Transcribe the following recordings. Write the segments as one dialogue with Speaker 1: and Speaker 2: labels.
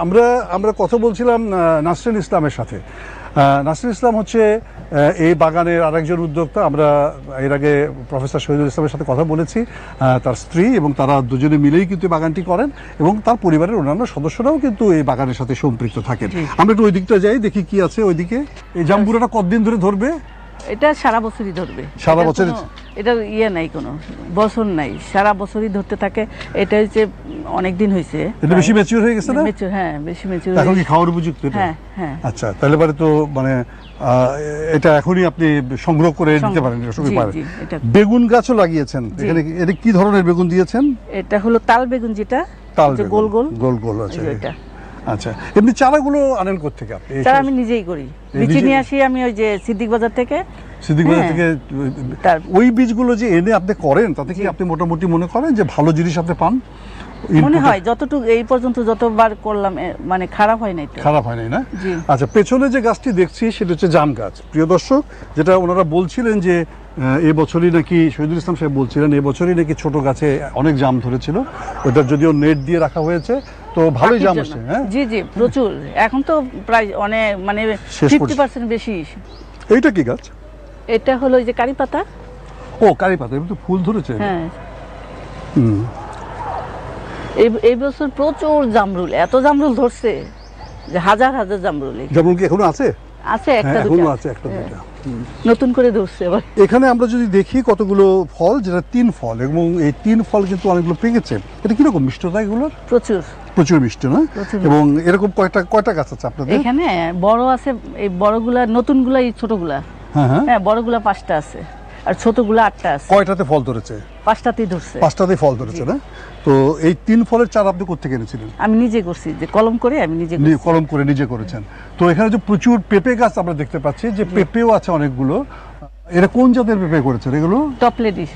Speaker 1: আমরা আমরা কথা বলছিলাম নাসরিন ইসলামের সাথে। নাসরিন ইসলাম হচ্ছে এই বাগানের আরেকজন উদ্যোক্তা। আমরা এর আগে প্রফেসর শহীদুল ইসলামের সাথে কথা বলেছি, তার স্ত্রী এবং তারা দুজনে মিলেই কিন্তু বাগানটি করেন এবং তার পরিবারের অন্যান্য সদস্যরাও কিন্তু এই বাগানের সাথে সম্পৃক্ত থাকেন। আমরা একটু ওই দিকটা যাই, দেখি কি আছে ওইদিকে। এই জাম্বুরাটা কতদিন ধরে ধরবে?
Speaker 2: এটা সারা বছরই ধরবে,
Speaker 1: সারা বছর?
Speaker 2: এটা নাই, কোনো বছর নাই, সারা বছরই ধরতে থাকে। এটা হচ্ছে অনেক দিন হয়েছে,
Speaker 1: এটা বেশি ম্যাচিউর হয়ে গেছে না?
Speaker 2: হ্যাঁ, বেশি ম্যাচিউর।
Speaker 1: এখন কি খাওয়ার উপযুক্ত?
Speaker 2: হ্যাঁ হ্যাঁ।
Speaker 1: আচ্ছা, তাহলে পরে তো মানে এটা এখনই আপনি সংগ্রহ করে নিতে পারেন। বেগুন গাছও লাগিয়েছেন এখানে, এটা কি ধরনের বেগুন দিয়েছেন?
Speaker 2: এটা হলো তাল বেগুন, যেটা গোল গোল গোল গোল আছে এটা।
Speaker 1: আচ্ছা, এমনি চারাগুলো আনেন কোত্থেকে আপনি?
Speaker 2: চারা আমি নিজেই করি, বীজ নিয়ে আসি আমি ওই যে সিদ্দিক বাজার থেকে।
Speaker 1: সিদ্দিক বাজার থেকে ওই বীজগুলো যে এনে আপনি করেন, তাতে কি আপনি মোটামুটি মনে করেন যে ভালো জিনিস আপনি পান?
Speaker 2: মনে হয় যতটুকু এই পর্যন্ত যতবার করলাম মানে খারাপ হয় নাই।
Speaker 1: খারাপ হয় নাই না? আচ্ছা, পেছনে যে গাছটি দেখছি সেটা হচ্ছে জাম গাছ। প্রিয় দর্শক, যেটা ওনারা বলছিলেন যে এবছরই নাকি শহীদুল ইসলাম সাহেব বলছিলেন এবছরই নাকি ছোট গাছে অনেক জাম ধরেছিল, ওটা যদিও নেট দিয়ে রাখা হয়েছে, তো ভালোই জাম আসে। হ্যাঁ জি জি,
Speaker 2: প্রচুর। এখন তো প্রায় অনেক মানে 50% বেশি।
Speaker 1: এইটা কি গাছ?
Speaker 2: এটা হলো ওই যে কারি পাতা।
Speaker 1: ও, কারি পাতা, এর তো ফুল ধরেছে।
Speaker 2: হ্যাঁ, এই বছর প্রচুর জামরুল, এত জামরুল ধরছে যে হাজার হাজার জামরুল।
Speaker 1: জামরুল কি এখনো আছে?
Speaker 2: আছে, একটা দুটো আছে, একটা দুটো নতুন করে ধরছে এবার।
Speaker 1: এখানে আমরা যদি দেখি কতগুলো ফল, যেটা 3 ফল, এবং এই 3 ফল কিন্তু অনেকগুলো পেকেছে। এটা কিরকম মিষ্টতা এগুলোর?
Speaker 2: প্রচুর
Speaker 1: প্রচুর মিষ্টি না? এবং এরকম কয়টা গাছ আছে আপনাদের
Speaker 2: এখানে? বড় আছে, এই বড়গুলা, নতুনগুলা, এই ছোটগুলা। হ্যাঁ, বড়গুলা 5টা আছে আর ছোটগুলা 8টা আছে।
Speaker 1: কয়টাতে ফল ধরেছে?
Speaker 2: 5টাতেই ধরছে।
Speaker 1: 5টাতেই ফল ধরেছে না? তো এই 3 ফলের চারা আপনি কোত্থেকে এনেছিলেন?
Speaker 2: আমি নিজে করছি, যে কলম করে আমি নিজে করছি।
Speaker 1: কলম করে নিজে করেছেন। তো এখানে যে প্রচুর পেঁপে গাছ আমরা দেখতে পাচ্ছি, যে পেঁপেও আছে অনেকগুলো। এরা কোন জাতের পেঁপে করেছেন এগুলো?
Speaker 2: টপলেডি,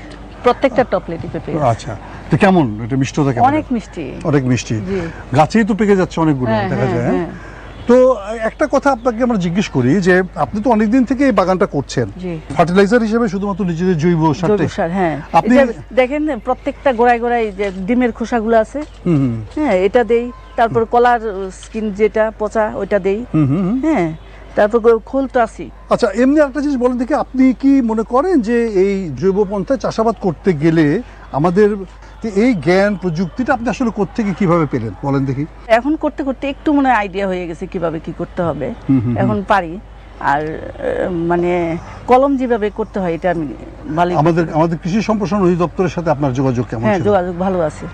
Speaker 2: প্রত্যেকটা টপলেডি পেঁপে।
Speaker 1: আচ্ছা, তো কেমন এটা মিষ্টতা? কেমন?
Speaker 2: অনেক মিষ্টি, অনেক মিষ্টি।
Speaker 1: গাছেই তো পেকে যাচ্ছে অনেকগুলো, দেখা যায়। তো একটা কথা আপনাকে আমরা জিজ্ঞেস করি, যে আপনি তো অনেকদিন থেকে এই বাগানটা করছেন, ফার্টিলাইজার হিসেবে শুধুমাত্র নিজেদের জৈব সার।
Speaker 2: হ্যাঁ, আপনি দেখেন প্রত্যেকটা গোড়ায় গোড়ায় যে ডিমের খোসাগুলো আছে, হ্যাঁ, এটা দেই। তারপর কলার স্কিন যেটা পচা, ওইটা দেই। হ্যাঁ, তারপর খোল তো আছে।
Speaker 1: আচ্ছা, এমনি একটা জিনিস বলেন দেখি, আপনি কি মনে করেন যে এই জৈব পন্থায় চাষাবাদ করতে গেলে আমাদের এই জ্ঞান প্রযুক্তিটা আপনি আসলে কোত্থেকে কিভাবে পেলেন বলেন দেখি?
Speaker 2: এখন করতে করতে একটু মনে আইডিয়া হয়ে গেছে কিভাবে কি করতে হবে, এখন পারি। আর মানে কলম যেভাবে করতে হয় এটা আমি ভালো।
Speaker 1: আমাদের কৃষি সম্প্রসারণ অধিদপ্তরের সাথে আপনার যোগাযোগ কেমন?
Speaker 2: হ্যাঁ, যোগাযোগ ভালো আছে।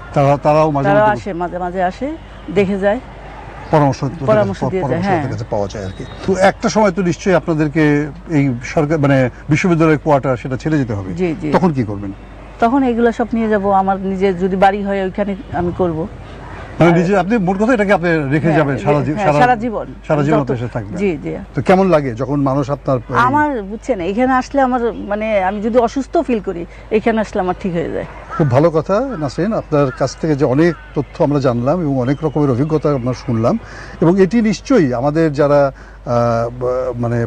Speaker 1: তারাও মাঝে
Speaker 2: মাঝে আসে, দেখে যায়, পরামর্শ দিয়ে যায়। হ্যাঁ,
Speaker 1: পাওয়া যায় আর কি। তো একটা সময় তো নিশ্চয়ই আপনাদেরকে এই সরকার মানে বিশ্ববিদ্যালয়ের কোয়ার্টার সেটা ছেড়ে যেতে হবে, তখন কি করবেন?
Speaker 2: তখন এগুলো সব নিয়ে যাব, আমার নিজের যদি বাড়ি হয় ওইখানে আমি করব।
Speaker 1: মানে নিজে আপনি মোট কথা এটাকে আপনি রেখে যাবেন সারা জীবন দেশে থাকবেন। জি জি। তো কেমন লাগে যখন মানুষ আপনার?
Speaker 2: আমার বুঝছেন, এখানে আসলে আমার মানে আমি যদি অসুস্থ ফিল করি, এখানে আসলে আমার ঠিক হয়ে যায়।
Speaker 1: খুব ভালো কথা নাসরিন, আপনার কাছ থেকে যে অনেক তথ্য আমরা জানলাম এবং অনেক রকমের অভিজ্ঞতা আমরা শুনলাম, এবং এটি নিশ্চয়ই আমাদের যারা মানে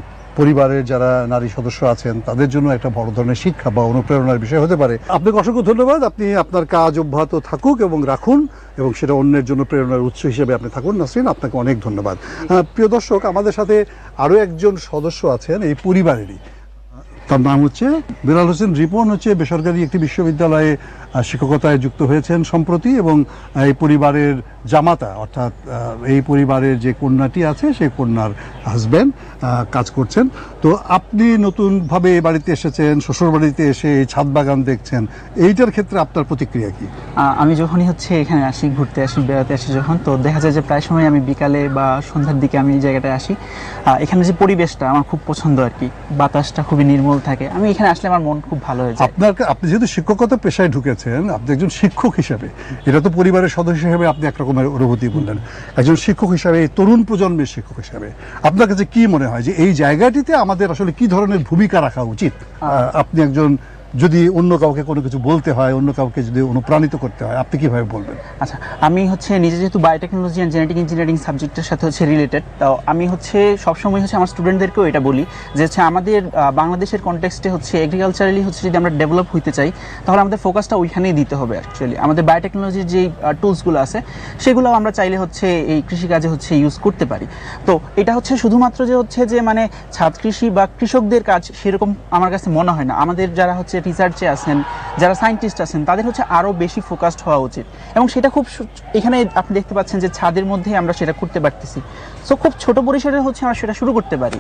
Speaker 1: পরিবারের যারা নারী সদস্য আছেন তাদের জন্য একটা বড় ধরনের শিক্ষা বা অনুপ্রেরণার বিষয় হতে পারে। আপনাকে অসংখ্য ধন্যবাদ। আপনি আপনার কাজ অব্যাহত থাকুক এবং রাখুন, এবং সেটা অন্যের জন্য প্রেরণার উৎস হিসেবে আপনি থাকুন। নাসরিন, আপনাকে অনেক ধন্যবাদ। প্রিয় দর্শক, আমাদের সাথে আরও একজন সদস্য আছেন এই পরিবারেরই। তার নাম হচ্ছে বেলাল হোসেন রিপন। হচ্ছে বেসরকারি একটি বিশ্ববিদ্যালয়ে শিক্ষকতায় যুক্ত হয়েছেন সম্প্রতি, এবং এই পরিবারের জামাতা, অর্থাৎ এই পরিবারের যে কন্যাটি আছে সেই কন্যার হাজব্যান্ড কাজ করছেন। তো আপনি নতুনভাবে এই বাড়িতে এসেছেন, শ্বশুর বাড়িতে এসে এই ছাদ বাগান দেখছেন, এইটার ক্ষেত্রে আপনার প্রতিক্রিয়া কি?
Speaker 3: আমি যখনই হচ্ছে এখানে আসি, ঘুরতে আসি, বেড়াতে আসি যখন, তো দেখা যায় যে প্রায় সময় আমি বিকালে বা সন্ধ্যার দিকে আমি এই জায়গাটায় আসি। এখানে যে পরিবেশটা আমার খুব পছন্দ আর কি, বাতাসটা খুবই নির্মল থাকে। আমি এখানে আসলে আমার মন খুব ভালো হয়ে যায়।
Speaker 1: আপনি যেহেতু শিক্ষকতা পেশায় ঢুকেছেন, আপনি একজন শিক্ষক হিসেবে, এটা তো পরিবারের সদস্য হিসেবে আপনি একরকমের অনুভূতি বললেন, একজন শিক্ষক হিসাবে, এই তরুণ প্রজন্মের শিক্ষক হিসাবে আপনার কাছে কি মনে হয় যে এই জায়গাটিতে আমাদের আসলে কি ধরনের ভূমিকা রাখা উচিত? আপনি একজন যদি অন্য কাউকে কোনো কিছু বলতে হয়, অন্য কাউকে যদি অনুপ্রাণিত করতে হয়, আপনি কিভাবে বলবেন?
Speaker 3: আচ্ছা, আমি নিজে যেহেতু বায়োটেকনোলজি অ্যান্ড জেনেটিক ইঞ্জিনিয়ারিং সাবজেক্টের সাথে রিলেটেড, তো আমি সবসময় আমার স্টুডেন্টদেরকেও এটা বলি যে আমাদের বাংলাদেশের কনটেক্সটে এগ্রিকালচারালি যদি আমরা ডেভেলপ হইতে চাই, তাহলে আমাদের ফোকাসটা ওইখানেই দিতে হবে। অ্যাকচুয়ালি আমাদের বায়োটেকনোলজির যে টুলসগুলো আছে সেগুলো আমরা চাইলে এই কৃষিকাজে ইউজ করতে পারি। তো এটা শুধুমাত্র যে মানে ছাদ কৃষি বা কৃষকদের কাজ সেরকম আমার কাছে মনে হয় না। আমাদের যারা রিসার্চে আছেন, যারা সায়েন্টিস্ট আছেন, তাদের আরও বেশি ফোকাসড হওয়া উচিত, এবং সেটা খুব এখানে আপনি দেখতে পাচ্ছেন যে ছাদের মধ্যেই আমরা সেটা করতে পারতেছি। সো খুব ছোট পরিসরে আমরা সেটা শুরু করতে পারি,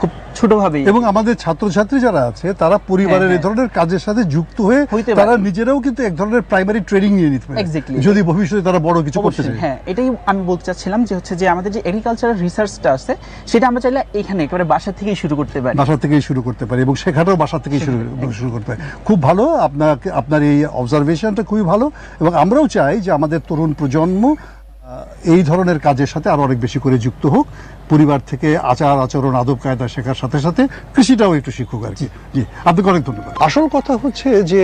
Speaker 3: খুব ছোটভাবে।
Speaker 1: এবং আমাদের ছাত্রছাত্রী যারা আছে তারা পরিবারের এই ধরনের কাজের সাথে যুক্ত হয়ে তারা নিজেরাও কিন্তু এক ধরনের প্রাইমারি ট্রেনিং নিয়ে নিতে পারে, যদি ভবিষ্যতে তারা বড় কিছু করতে চায়।
Speaker 3: হ্যাঁ, এটাই আমি বলতে চাচ্ছিলাম যে আমাদের যে এগ্রিকালচারাল রিসার্চটা আছে সেটা আমরা চাইলে এখানে একেবারে বাসা থেকেই শুরু করতে পারি।
Speaker 1: বাসা থেকেই শুরু করতে পারি এবং শেখাটাও বাসা থেকেই শুরু করতে পারি। খুব ভালো, আপনার এই অবজারভেশনটা খুবই ভালো। এবং আমরাও চাই যে আমাদের তরুণ প্রজন্ম এই ধরনের কাজের সাথে আরো অনেক বেশি করে যুক্ত হোক। পরিবার থেকে আচার আচরণ আদব কায়দা শেখার সাথে সাথে কৃষিটাও একটু শিখুক আর কি। জি, আপনাকে অনেক ধন্যবাদ। আসল কথা হচ্ছে যে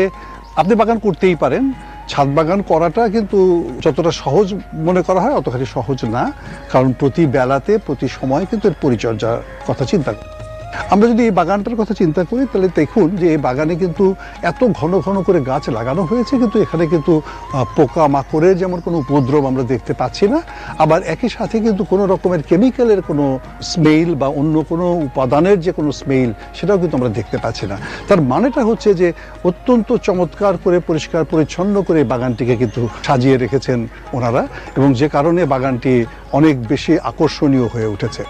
Speaker 1: আপনি বাগান করতেই পারেন, ছাদ বাগান করাটা কিন্তু যতটা সহজ মনে করা হয় অতখানি সহজ না, কারণ প্রতি বেলাতে প্রতি সময় কিন্তু এর পরিচর্যার কথা চিন্তা করি। আমরা যদি এই বাগানটার কথা চিন্তা করি তাহলে দেখুন যে এই বাগানে কিন্তু এত ঘন ঘন করে গাছ লাগানো হয়েছে, কিন্তু এখানে কিন্তু পোকা মাকড়ের যেমন কোনো উপদ্রব আমরা দেখতে পাচ্ছি না, আবার একই সাথে কিন্তু কোনো রকমের কেমিক্যালের কোনো স্মেল বা অন্য কোনো উপাদানের যে কোনো স্মেল সেটাও কিন্তু আমরা দেখতে পাচ্ছি না। তার মানেটা হচ্ছে যে অত্যন্ত চমৎকার করে পরিষ্কার পরিচ্ছন্ন করে বাগানটিকে কিন্তু সাজিয়ে রেখেছেন ওনারা, এবং যে কারণে বাগানটি অনেক বেশি আকর্ষণীয় হয়ে উঠেছে।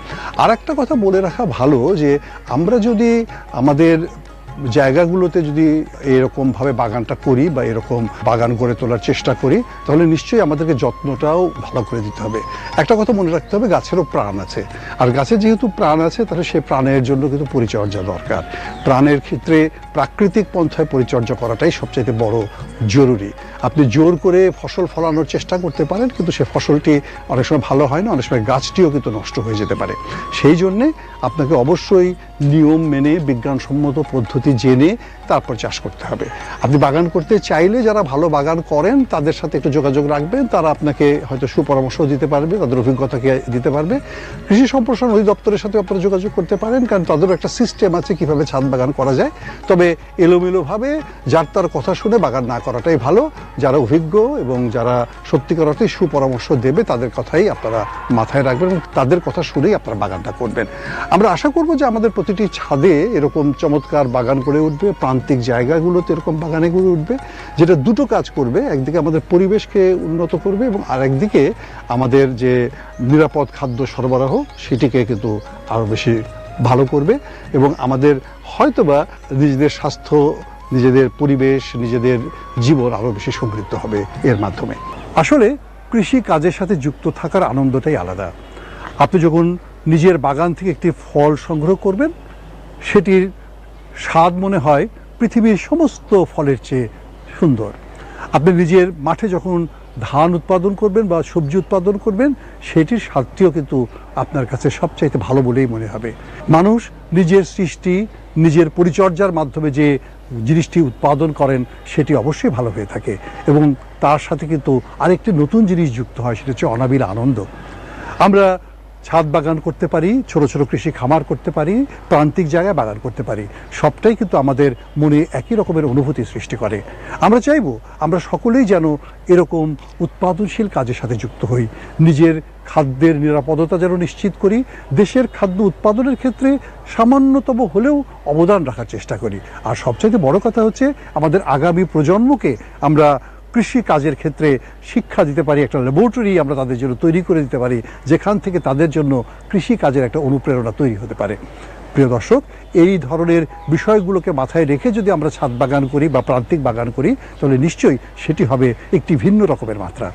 Speaker 1: আর একটা কথা বলে রাখা ভালো যে আমরা যদি আমাদের জায়গাগুলোতে যদি এরকমভাবে বাগানটা করি বা এরকম বাগান গড়ে তোলার চেষ্টা করি, তাহলে নিশ্চয়ই আমাদেরকে যত্নটাও ভালো করে দিতে হবে। একটা কথা মনে রাখতে হবে, গাছেরও প্রাণ আছে, আর গাছের যেহেতু প্রাণ আছে তাহলে সেই প্রাণের জন্য কিন্তু পরিচর্যা দরকার। প্রাণের ক্ষেত্রে প্রাকৃতিক পন্থায় পরিচর্যা করাটাই সবচেয়ে বড় জরুরি। আপনি জোর করে ফসল ফলানোর চেষ্টা করতে পারেন, কিন্তু সে ফসলটি অনেক সময় ভালো হয় না, অনেক সময় গাছটিও কিন্তু নষ্ট হয়ে যেতে পারে। সেই জন্যে আপনাকে অবশ্যই নিয়ম মেনে বিজ্ঞানসম্মত পদ্ধতি জেনে তারপর চাষ করতে হবে। আপনি বাগান করতে চাইলে যারা ভালো বাগান করেন তাদের সাথে একটু যোগাযোগ রাখবেন, তারা আপনাকে হয়তো সুপরামর্শ দিতে পারবে, তাদের অভিজ্ঞতাকে দিতে পারবে। কৃষি সম্প্রসারণ অধিদপ্তরের সাথে আপনারা যোগাযোগ করতে পারেন, কারণ তাদেরও একটা সিস্টেম আছে কিভাবে ছাদ বাগান করা যায়। তবে এলোমেলোভাবে যার তার কথা শুনে বাগান না করাটাই ভালো। যারা অভিজ্ঞ এবং যারা সত্যিকার অর্থে সুপরামর্শ দেবে তাদের কথাই আপনারা মাথায় রাখবেন এবং তাদের কথা শুনেই আপনারা বাগানটা করবেন। আমরা আশা করব যে আমাদের প্রতিটি ছাদে এরকম চমৎকার বাগান গড়ে উঠবে, প্রান্তিক জায়গাগুলোতে এরকম বাগানে গড়ে উঠবে, যেটা দুটো কাজ করবে। একদিকে আমাদের পরিবেশকে উন্নত করবে এবং আরেকদিকে আমাদের যে নিরাপদ খাদ্য সরবরাহ সেটিকে কিন্তু আরও বেশি ভালো করবে, এবং আমাদের হয়তোবা নিজেদের স্বাস্থ্য, নিজেদের পরিবেশ, নিজেদের জীবন আরও বেশি সমৃদ্ধ হবে এর মাধ্যমে। আসলে কৃষি কাজের সাথে যুক্ত থাকার আনন্দটাই আলাদা। আপনি যখন নিজের বাগান থেকে একটি ফল সংগ্রহ করবেন, সেটির স্বাদ মনে হয় পৃথিবীর সমস্ত ফলের চেয়ে সুন্দর। আপনি নিজের মাঠে যখন ধান উৎপাদন করবেন বা সবজি উৎপাদন করবেন, সেটির স্বাদটিও কিন্তু আপনার কাছে সবচাইতে ভালো বলেই মনে হবে। মানুষ নিজের সৃষ্টি, নিজের পরিচর্যার মাধ্যমে যে জিনিসটি উৎপাদন করেন সেটি অবশ্যই ভালো হয়ে থাকে, এবং তার সাথে কিন্তু আরেকটি নতুন জিনিস যুক্ত হয়, সেটা হচ্ছে অনাবিল আনন্দ। আমরা ছাদ বাগান করতে পারি, ছোট ছোট কৃষি খামার করতে পারি, প্রান্তিক জায়গায় বাগান করতে পারি, সবটাই কিন্তু আমাদের মনে একই রকমের অনুভূতি সৃষ্টি করে। আমরা চাইব আমরা সকলেই যেন এরকম উৎপাদনশীল কাজের সাথে যুক্ত হই, নিজের খাদ্যের নিরাপদতা যেন নিশ্চিত করি, দেশের খাদ্য উৎপাদনের ক্ষেত্রে সামান্যতম হলেও অবদান রাখার চেষ্টা করি। আর সবচাইতে বড় কথা হচ্ছে আমাদের আগামী প্রজন্মকে আমরা কৃষি কাজের ক্ষেত্রে শিক্ষা দিতে পারি, একটা ল্যাবরেটরি আমরা তাদের জন্য তৈরি করে দিতে পারি, যেখান থেকে তাদের জন্য কৃষি কাজের একটা অনুপ্রেরণা তৈরি হতে পারে। প্রিয় দর্শক, এই ধরনের বিষয়গুলোকে মাথায় রেখে যদি আমরা ছাদ বাগান করি বা প্রান্তিক বাগান করি, তাহলে নিশ্চয়ই সেটি হবে একটি ভিন্ন রকমের মাত্রা।